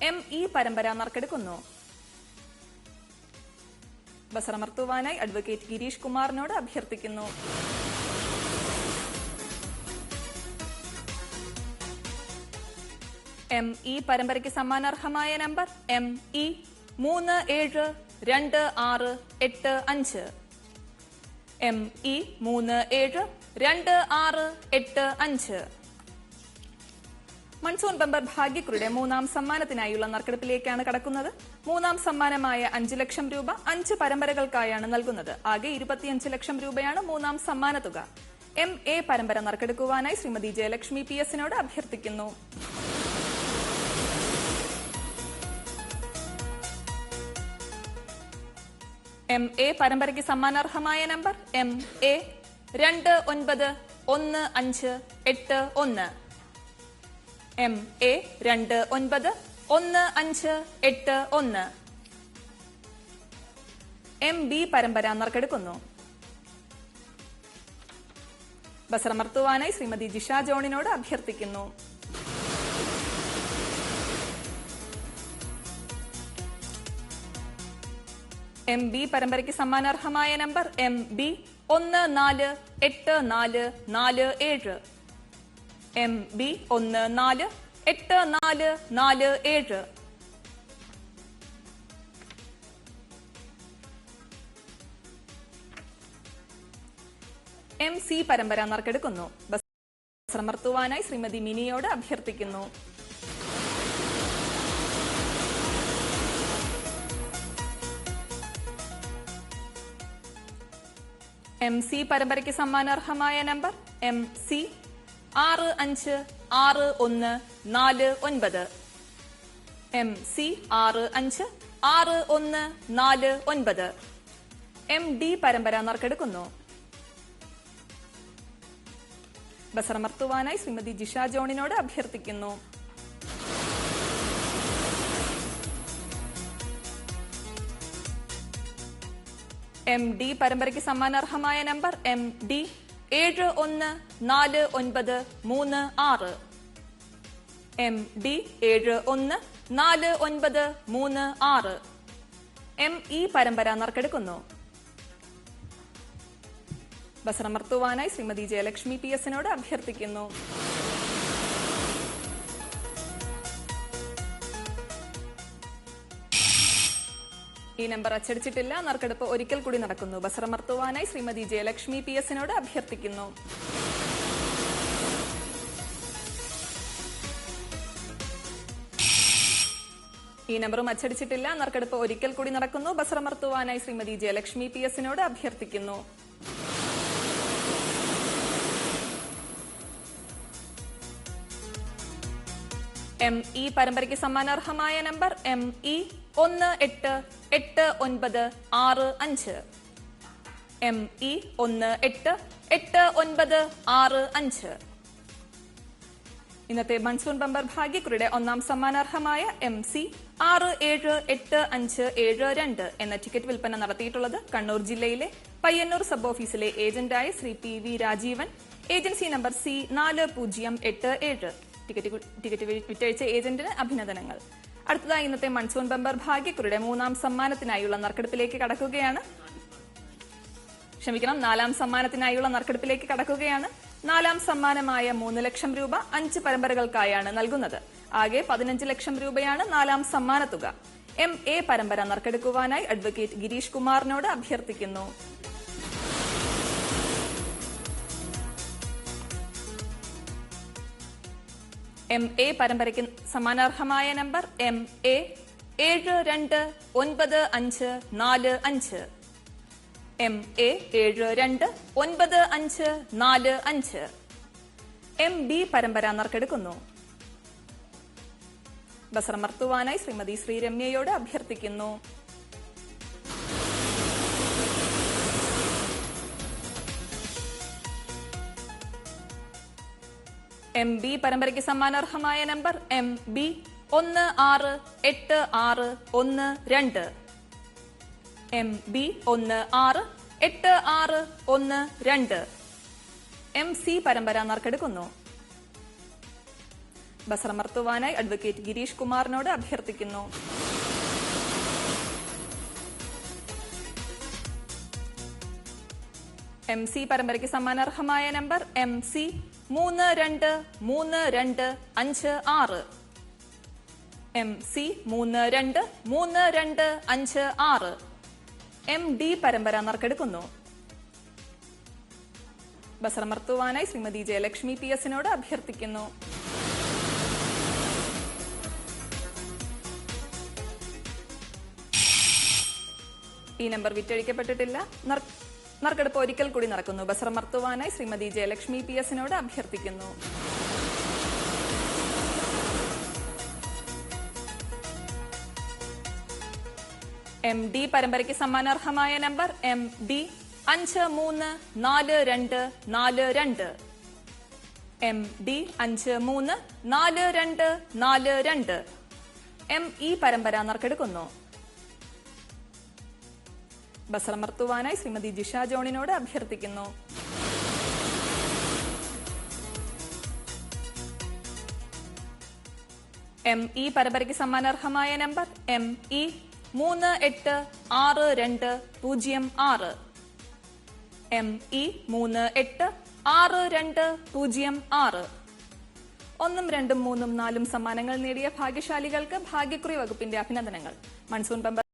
M E പരമ്പര നറുക്കെടുക്കുന്നു. ബസറമർത്തുവാനായി അഡ്വക്കേറ്റ് ഗിരീഷ് കുമാറിനോട് അഭ്യർത്ഥിക്കുന്നു. എം ഇ പരമ്പരയ്ക്ക് സമ്മാനാർഹമായ number M E 372685. M E 372685. Monsoon bumper ഭാഗ്യക്കുറിയുടെ മൂന്നാം സമ്മാനത്തിനായുള്ള നറുക്കെടുപ്പിലേക്കാണ് കടക്കുന്നത്. മൂന്നാം സമ്മാനമായ 5 ലക്ഷം രൂപ 5 പരമ്പരകൾക്കായാണ് നൽകുന്നത്. ആകെ 25 ലക്ഷം രൂപയാണ് മൂന്നാം സമ്മാന തുക. എം എ പരമ്പര നറുക്കെടുക്കുവാനായി ശ്രീമതി ജയലക്ഷ്മി പി എസിനോട് അഭ്യർത്ഥിക്കുന്നു. എം എ പരമ്പരയ്ക്ക് സമ്മാനാർഹമായ number M A 291581. M A 291581. M B പരമ്പര നറുക്കെടുക്കുന്നു. ബസറമർത്തുവാനായി ശ്രീമതി ജിഷ ജോണിനോട് അഭ്യർത്ഥിക്കുന്നു. എം ബി പരമ്പരയ്ക്ക് സമ്മാനാർഹമായ number M B 148447. M B 148447. M C പരമ്പര നറുക്കെടുക്കുന്നു. ബസറമർത്തുവാനായി ശ്രീമതി മിനിയോട് അഭ്യർത്ഥിക്കുന്നു. എം സി പരമ്പരയ്ക്ക് സമ്മാനാർഹമായ number M C 656149. M C 656149. M D പരമ്പര നറുക്കെടുക്കുന്നു. ബസറമർത്തുവാനായി ശ്രീമതി ജിഷ ജോണിനോട് അഭ്യർത്ഥിക്കുന്നു. എം ഡി പരമ്പരയ്ക്ക് സമ്മാനാർഹമായ number M D 714936. M D 714936. M E പരമ്പര നറുക്കെടുക്കുന്നു. ബസറമർത്തുവാനായി ശ്രീമതി ജയലക്ഷ്മി പി എസിനോട് അഭ്യർത്ഥിക്കുന്നു. ഈ നമ്പർ അച്ചടിച്ചിട്ടില്ല. നറുക്കെടുപ്പ് ഒരിക്കൽ കൂടി നടക്കുന്നു. ബസറമർത്തുവാനായി ശ്രീമതി ജയലക്ഷ്മി പി എസിനോട് അഭ്യർത്ഥിക്കുന്നു. ഈ നമ്പറും അച്ചടിച്ചിട്ടില്ല. നറുക്കെടുപ്പ് ഒരിക്കൽ കൂടി നടക്കുന്നു. ബസറമർത്തുവാനായി ശ്രീമതി ജയലക്ഷ്മി പി എസിനോട് അഭ്യർത്ഥിക്കുന്നു. എം ഇ പരമ്പരയ്ക്ക് സമ്മാനാർഹമായ number M E 188965. M E 188965. ഇന്നത്തെ മൺസൂൺ ബമ്പർ ഭാഗ്യക്കുറിയുടെ ഒന്നാം സമ്മാനാർഹമായ എം സി 678572 എന്ന ടിക്കറ്റ് വിൽപ്പന നടത്തിയിട്ടുള്ളത് കണ്ണൂർ ജില്ലയിലെ പയ്യന്നൂർ സബ് ഓഫീസിലെ ഏജന്റായ Shri P V Rajeevan, agency number C 4087. Ticket വിറ്റഴിച്ച ഏജന്റിന് അഭിനന്ദനങ്ങൾ. അടുത്തതായി ഇന്നത്തെ മൺസൂൺ ബമ്പർ ഭാഗ്യക്കുറിയുടെ മൂന്നാം സമ്മാനത്തിനായുള്ള നറുക്കെടുപ്പിലേക്ക് കടക്കുകയാണ്. നാലാം സമ്മാനത്തിനായുള്ള നറുക്കെടുപ്പിലേക്ക് കടക്കുകയാണ്. നാലാം സമ്മാനമായ 3 ലക്ഷം രൂപ 5 പരമ്പരകൾക്കായാണ് നൽകുന്നത്. ആകെ 15 ലക്ഷം രൂപയാണ് നാലാം സമ്മാന തുക. എം എ പരമ്പര നറുക്കെടുക്കുവാനായി അഡ്വക്കേറ്റ് ഗിരീഷ് കുമാറിനോട് അഭ്യർത്ഥിക്കുന്നു. എം എ പരമ്പരയ്ക്ക് സമ്മാനാർഹമായ number M A 729545. M A 729545. M B പരമ്പര നറുക്കെടുക്കുന്നു. ബസറമർത്തുവാനായി ശ്രീമതി ശ്രീരമ്യയോട് അഭ്യർത്ഥിക്കുന്നു. എം ബി പരമ്പരയ്ക്ക് സമ്മാനാർഹമായ number M B 168612. M B 168612. M C പരമ്പര നറുക്കെടുക്കുന്നു. ബസറമർത്തുവാനായി അഡ്വക്കേറ്റ് ഗിരീഷ് കുമാറിനോട് അഭ്യർത്ഥിക്കുന്നു. MC പരമ്പരയ്ക്ക് സമ്മാനാർഹമായ നമ്പർ MC 323256. MC 323256. MD പരമ്പര നറുക്കെടുക്കുന്നു. ബസറമർത്തുവാനായി ശ്രീമതി ജയലക്ഷ്മി PS നോട് അഭ്യർത്ഥിക്കുന്നു. ഈ നമ്പർ വിറ്റഴിക്കപ്പെട്ടിട്ടില്ല. നറുക്കെടുപ്പ് ഒരിക്കൽ കൂടി നടക്കുന്നു. ബസറമർത്തുവാനായി ശ്രീമതി ജയലക്ഷ്മി PS നോട് അഭ്യർത്ഥിക്കുന്നു. MD പരമ്പരയ്ക്ക് സമ്മാനാർഹമായ നമ്പർ MD 534242. MD 534242. ME പരമ്പര നറുക്കെടുക്കുന്നു. ബസറമർത്തുവാനായി ശ്രീമതി ജിഷ ജോണിനോട് അഭ്യർത്ഥിക്കുന്നു. ME പരമ്പരയ്ക്ക് സമ്മാനാർഹമായ നമ്പർ ME 386206. ME 386206. 1, 2, 3, 4 സമ്മാനങ്ങൾ നേടിയ ഭാഗ്യശാലികൾക്ക് ഭാഗ്യക്കുറി വകുപ്പിന്റെ അഭിനന്ദനങ്ങൾ. മൺസൂൺ